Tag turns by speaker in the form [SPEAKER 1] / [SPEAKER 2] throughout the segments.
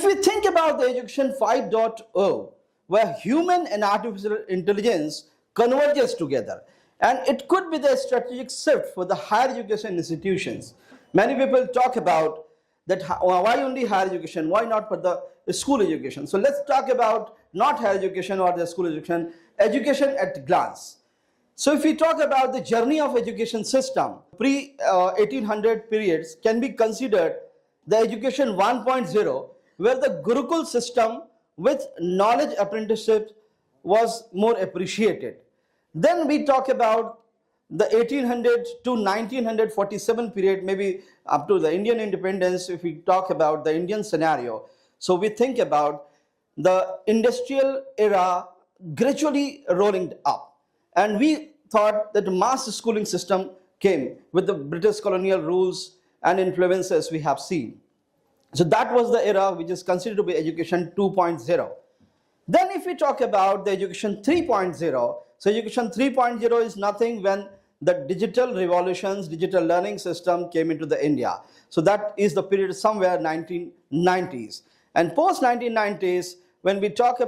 [SPEAKER 1] If we think about the education 5.0, where human and artificial intelligence converges together, and it could be the strategic shift for the higher education institutions. Many people talk about that why only higher education, why not for the school education? So let's talk about not higher education or the school education, education at glance. So if we talk about the journey of education system, pre-1800 periods can be considered the education 1.0, where the Gurukul system with knowledge apprenticeship was more appreciated. Then we talk about the 1800 to 1947 period, maybe up to the Indian independence. If we talk about the Indian scenario, so we think about the industrial era gradually rolling up, and we thought that the mass schooling system came with the British colonial rules and influences we have seen. So that was the era which is considered to be education 2.0. Then if we talk about the education 3.0, so education 3.0 is nothing when the digital revolutions, digital learning system came into the India. So that is the period somewhere 1990s. And post 1990s, when we talk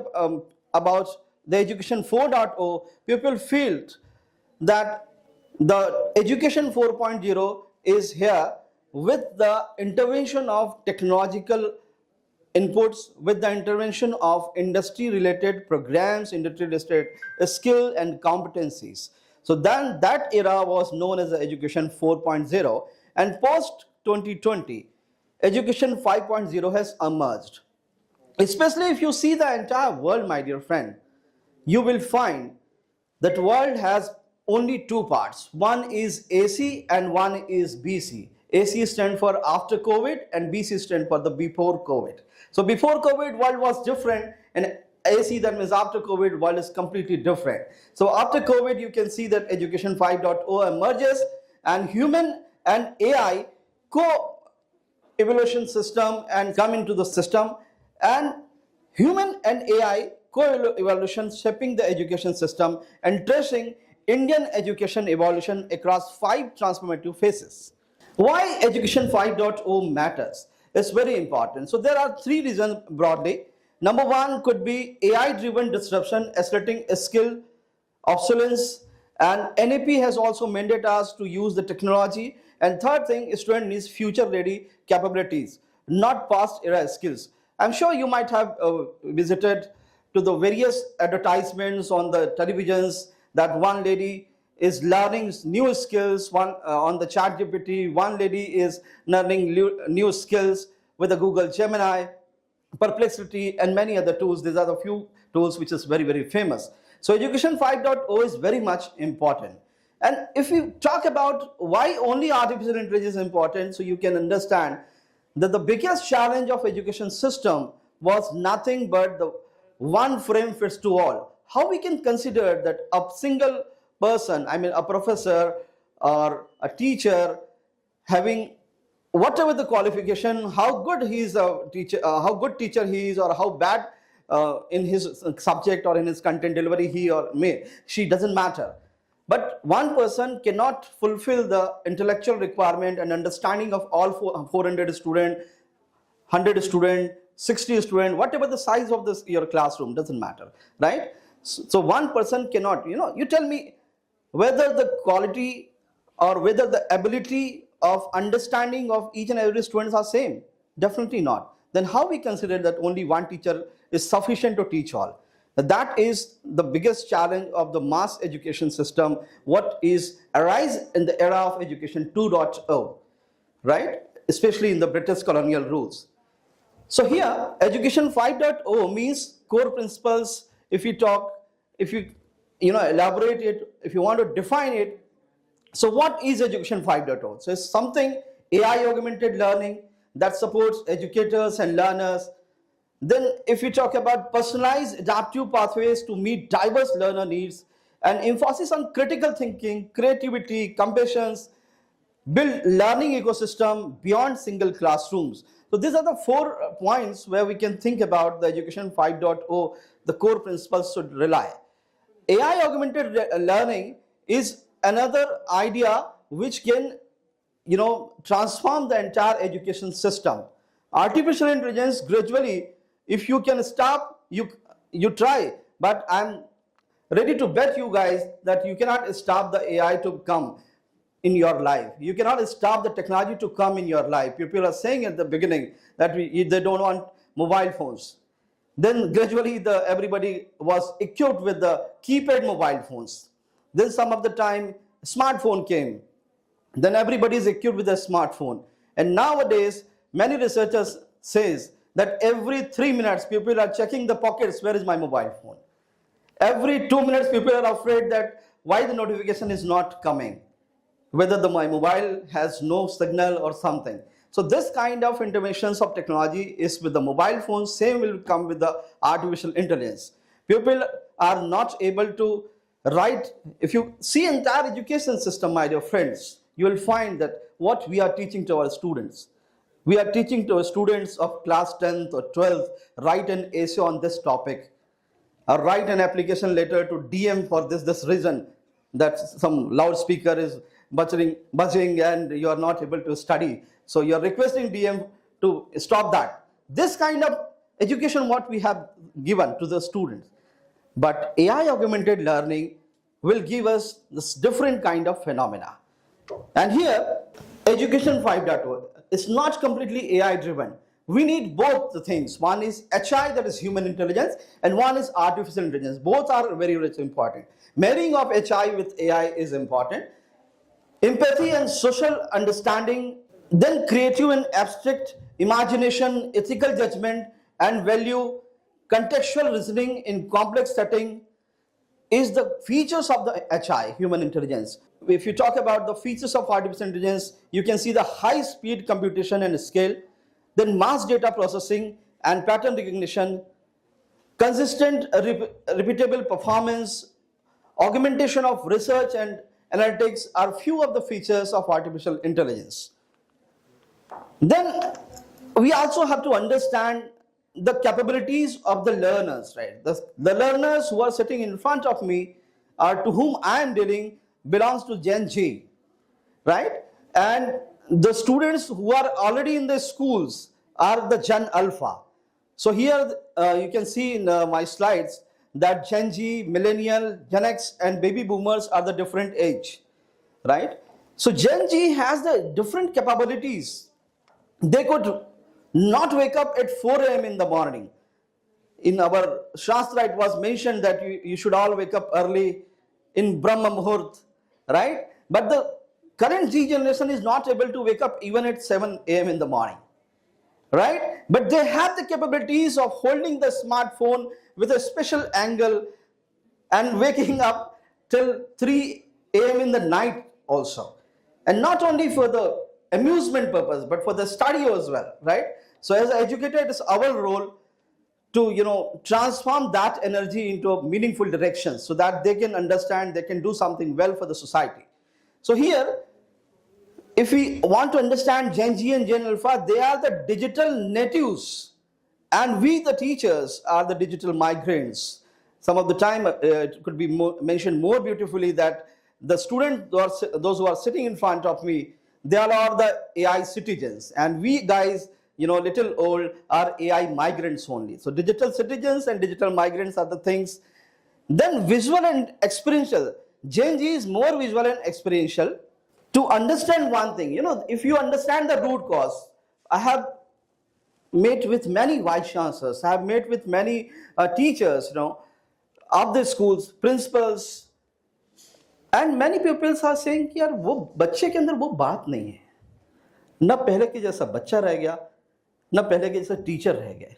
[SPEAKER 1] about the education 4.0, people felt that the education 4.0 is here with the intervention of technological inputs, with the intervention of industry-related programs, industry-related skill and competencies. So then that era was known as the education 4.0, and post 2020, education 5.0 has emerged. Especially if you see the entire world, my dear friend, you will find that world has only two parts. One is AC and one is BC. AC stands for after COVID and BC stands for the before COVID. So before COVID world was different, and AC, that means after COVID world, is completely different. So after COVID you can see that education 5.0 emerges, and human and AI co-evolution system and come into the system, and human and AI co-evolution shaping the education system and tracing Indian education evolution across 5 transformative phases. Why education 5.0 matters? It's very important. So there are 3 reasons broadly. Number 1 could be AI-driven disruption, accelerating skill obsolescence, and NAP has also mandated us to use the technology. And third thing, student needs future-ready capabilities, not past-era skills. I'm sure you might have visited to the various advertisements on the televisions that one lady is learning new skills on the ChatGPT, one lady is learning new skills with the Google Gemini, Perplexity, and many other tools. These are the few tools which is very, very famous. So education 5.0 is very much important. And if we talk about why only artificial intelligence is important, so you can understand that the biggest challenge of education system was nothing but the one frame fits to all. How we can consider that a single person, I mean a professor or a teacher, having whatever the qualification, how good he is a teacher, how good teacher he is, or how bad in his subject or in his content delivery he or she, doesn't matter. But one person cannot fulfill the intellectual requirement and understanding of all 400 student, 100 student, 60 student, whatever the size of this your classroom, doesn't matter, right? So one person cannot, you tell me whether the quality or whether the ability of understanding of each and every students are same. Definitely not. Then how we consider that only one teacher is sufficient to teach all? That is the biggest challenge of the mass education system, what is arise in the era of education 2.0, right? Especially in the British colonial rules. So here, education 5.0 means core principles. If you elaborate it, if you want to define it, so what is education 5.0? So it's something AI augmented learning that supports educators and learners. Then if we talk about personalized adaptive pathways to meet diverse learner needs, and emphasis on critical thinking, creativity, compassion, build learning ecosystem beyond single classrooms. So these are the 4 points where we can think about the education 5.0, the core principles should rely. AI augmented learning is another idea which can transform the entire education system. Artificial intelligence gradually, if you can stop, you try. But I'm ready to bet you guys that you cannot stop the AI to come in your life. You cannot stop the technology to come in your life. People are saying at the beginning that they don't want mobile phones. Then gradually everybody was equipped with the keypad mobile phones. Then some of the time smartphone came. Then everybody is equipped with a smartphone. And nowadays many researchers says that every 3 minutes people are checking the pockets, where is my mobile phone? Every 2 minutes people are afraid that why the notification is not coming, whether my mobile has no signal or something. So this kind of interventions of technology is with the mobile phone. Same will come with the artificial intelligence. People are not able to write. If you see entire education system, my dear friends, you will find that what we are teaching to our students. We are teaching to our students of class 10th or 12th, write an essay on this topic, or write an application letter to DM for this reason, that some loudspeaker is buzzing and you are not able to study. So you are requesting DM to stop that. This kind of education what we have given to the students. But AI augmented learning will give us this different kind of phenomena. And here, Education 5.0 is not completely AI driven. We need both the things. One is HI, that is human intelligence, and one is artificial intelligence. Both are very, very important. Marrying of HI with AI is important. Empathy and social understanding, then creative and abstract imagination, ethical judgment and value, contextual reasoning in complex setting is the features of the HI, human intelligence. If you talk about the features of artificial intelligence, you can see the high speed computation and scale, then mass data processing and pattern recognition, consistent repeatable performance, augmentation of research and analytics are few of the features of artificial intelligence. Then we also have to understand the capabilities of the learners, right? The learners who are sitting in front of me, to whom I am dealing, belongs to Gen Z, right? And the students who are already in the schools are the Gen Alpha. So here you can see in my slides that Gen Z, Millennial, Gen X and Baby Boomers are the different age, right? So Gen Z has the different capabilities. They could not wake up at 4 a.m. in the morning. In our Shastra, it was mentioned that you should all wake up early in Brahma Muhurt, right? But the current Z generation is not able to wake up even at 7 a.m. in the morning, right? But they have the capabilities of holding the smartphone with a special angle and waking up till 3 a.m. in the night also. And not only for the amusement purpose, but for the study as well, right? So as an educator, it is our role to transform that energy into a meaningful direction so that they can understand, they can do something well for the society. So here, if we want to understand Gen Z and Gen Alpha, they are the digital natives, and we the teachers are the digital migrants. Some of the time it could be mentioned more beautifully that the students, those who are sitting in front of me, they all are the AI citizens, and we guys, little old, are AI migrants only. So digital citizens and digital migrants are the things. Then visual and experiential. Gen Z is more visual and experiential. To understand one thing, if you understand the root cause, I have met with many vice chancellors, I have met with many teachers, of the schools, principals, and many people are saying कि यार वो बच्चे के अंदर वो बात नहीं है, न पहले के जैसा बच्चा रह गया, न पहले के जैसा टीचर रह गए.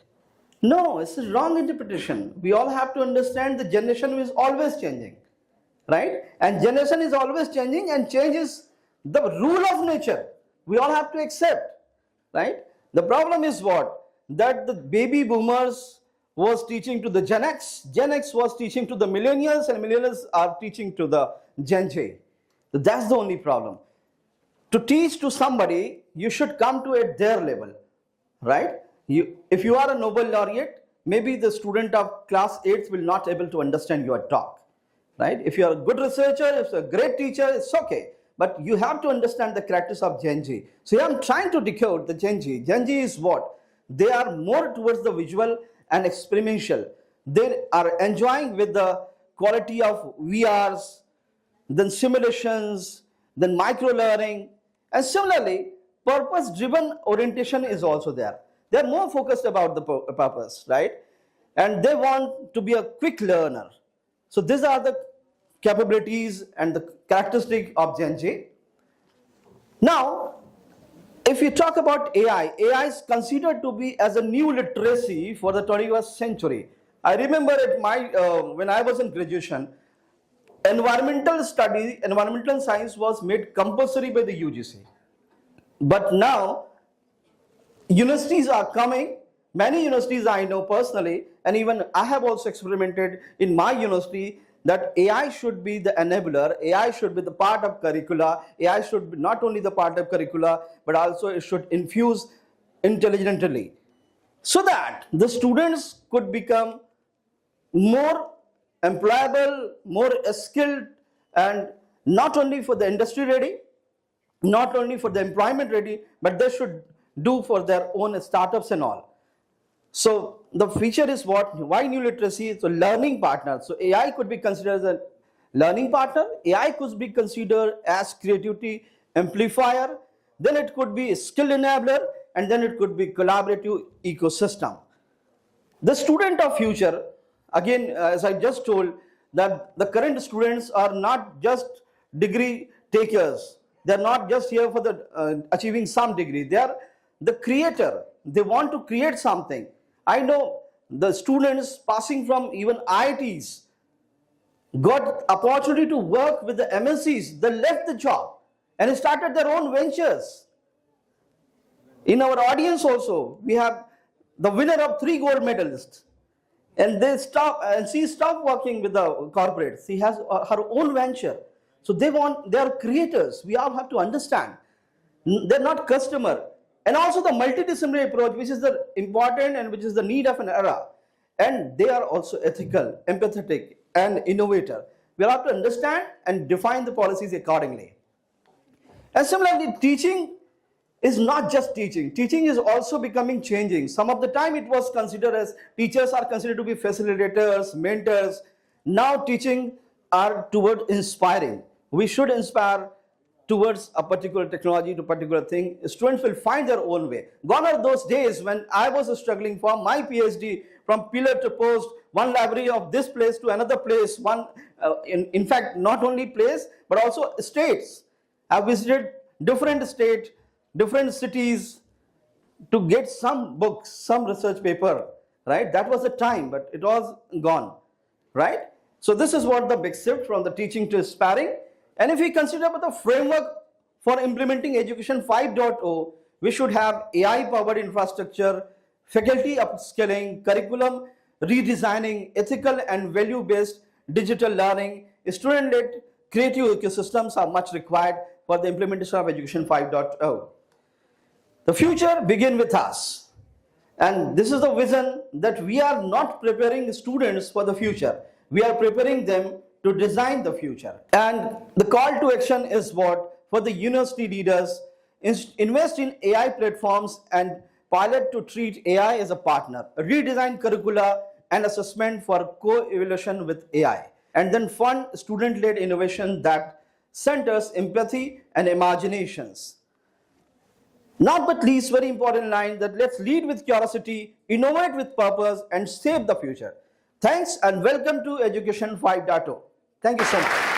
[SPEAKER 1] No, it's a wrong interpretation. We all have to understand the generation is always changing, right? And generation is always changing, and change is the rule of nature. We all have to accept, right? The problem is what? That the baby boomers was teaching to the Gen X was teaching to the millennials, and millennials are teaching to the Gen Z. So that's the only problem. To teach to somebody, you should come to at their level, right? If you are a Nobel laureate, maybe the student of class 8 will not able to understand your talk, right? If you are a good researcher, if you're a great teacher, it's okay. But you have to understand the characters of Gen Z. So I'm trying to decode the Gen Z. Gen Z is what? they are more towards the visual and experiential. They are enjoying with the quality of VRs, then simulations, then micro learning, and similarly, purpose-driven orientation is also there. They are more focused about the purpose, right? And they want to be a quick learner. So these are the capabilities and the characteristic of Gen Z. Now, if you talk about AI is considered to be as a new literacy for the 21st century. I remember at when I was in graduation, environmental study, environmental science was made compulsory by the UGC. But now, universities are coming, many universities I know personally, and even I have also experimented in my university that AI should be the enabler, AI should be the part of curricula, AI should be not only the part of curricula, but also it should infuse intelligently, so that the students could become more employable, more skilled, and not only for the industry ready, not only for the employment ready, but they should do for their own startups and all. So the feature is what? Why new literacy? It's a learning partner. So AI could be considered as a learning partner. AI could be considered as creativity amplifier. Then it could be a skill enabler, and then it could be collaborative ecosystem. The student of future, again, as I just told, that the current students are not just degree takers. They're not just here for the achieving some degree. They are the creator. They want to create something. I know the students passing from even IITs got opportunity to work with the MNCs. They left the job and started their own ventures. In our audience also, we have the winner of 3 gold medalists. And she stopped working with the corporates. She has her own venture. So they are creators. We all have to understand. They're not customer. And also the multidisciplinary approach, which is the important and which is the need of an era. And they are also ethical, empathetic, and innovator. We have to understand and define the policies accordingly. And similarly, teaching is not just teaching. Teaching is also becoming changing. Some of the time it was considered as teachers are considered to be facilitators, mentors. Now teaching are toward inspiring. We should inspire towards a particular technology, to a particular thing. Students will find their own way. Gone are those days when I was struggling for my PhD from pillar to post, one library of this place to another place, in fact, not only place, but also states. I visited different states, different cities to get some books, some research paper, right? That was the time, but it was gone, right? So this is what the big shift from the teaching to inspiring. And if we consider the framework for implementing Education 5.0, we should have AI-powered infrastructure, faculty upskilling, curriculum redesigning, ethical and value-based digital learning, student-led creative ecosystems are much required for the implementation of Education 5.0. The future begins with us. And this is the vision that we are not preparing students for the future. We are preparing them to design the future. And the call to action is what? For the university leaders, invest in AI platforms and pilot to treat AI as a partner, redesign curricula and assessment for co-evaluation with AI, and then fund student-led innovation that centers empathy and imaginations. Not but least, very important line, that let's lead with curiosity, innovate with purpose, and shape the future. Thanks and welcome to Education 5.0. Thank you so much.